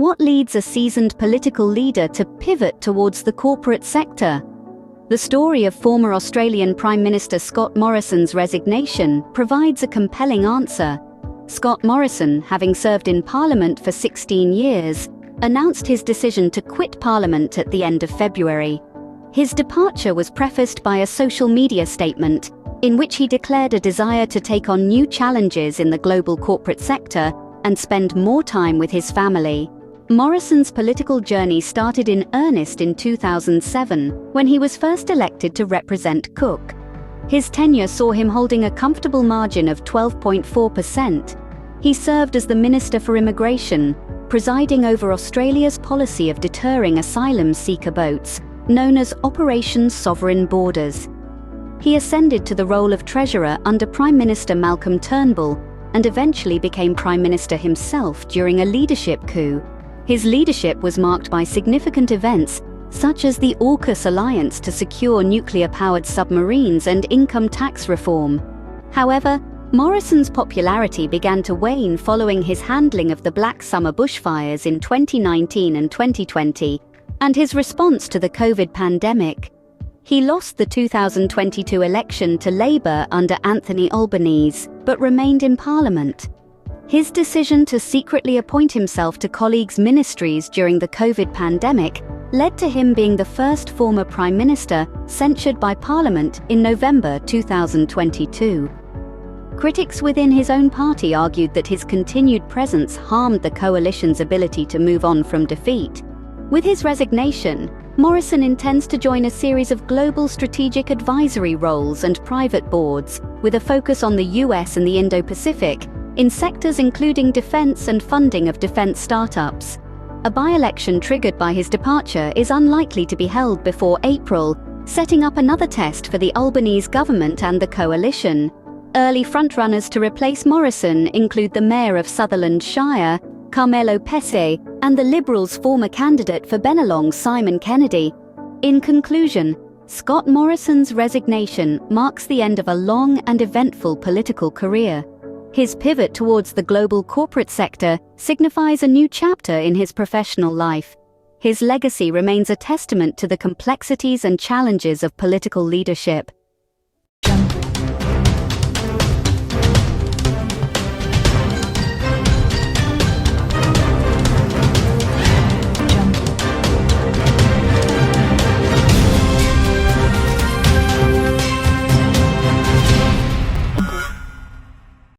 What leads a seasoned political leader to pivot towards the corporate sector? The story of former Australian Prime Minister Scott Morrison's resignation provides a compelling answer. Scott Morrison, having served in Parliament for 16 years, announced his decision to quit Parliament at the end of February. His departure was prefaced by a social media statement in which he declared a desire to take on new challenges in the global corporate sector and spend more time with his family. Morrison's political journey started in earnest in 2007 when he was first elected to represent Cook. His tenure saw him holding a comfortable margin of 12.4%. He served as the Minister for Immigration, presiding over Australia's policy of deterring asylum seeker boats, known as Operation Sovereign Borders. He ascended to the role of Treasurer under Prime Minister Malcolm Turnbull and eventually became Prime Minister himself during a leadership coup. His leadership was marked by significant events such as the Aukus alliance to secure nuclear-powered submarines and income tax reform. However, Morrison's popularity began to wane following his handling of the Black Summer bushfires in 2019 and 2020, and his response to the COVID pandemic. He lost the 2022 election to Labour under Anthony Albanese, but remained in Parliament. His decision to secretly appoint himself to colleagues' ministries during the COVID pandemic led to him being the first former Prime Minister censured by Parliament in November 2022. Critics within his own party argued that his continued presence harmed the coalition's ability to move on from defeat. With his resignation, Morrison intends to join a series of global strategic advisory roles and private boards, with a focus on the US and the Indo-Pacific, in sectors including defense and funding of defense startups. A by-election triggered by his departure is unlikely to be held before April, setting up another test for the Albanese government and the coalition. Early frontrunners to replace Morrison include the Mayor of Sutherland Shire, Carmelo Pese, and the Liberals' former candidate for Bennelong, Simon Kennedy. In conclusion, Scott Morrison's resignation marks the end of a long and eventful political career. His pivot towards the global corporate sector signifies a new chapter in his professional life. His legacy remains a testament to the complexities and challenges of political leadership.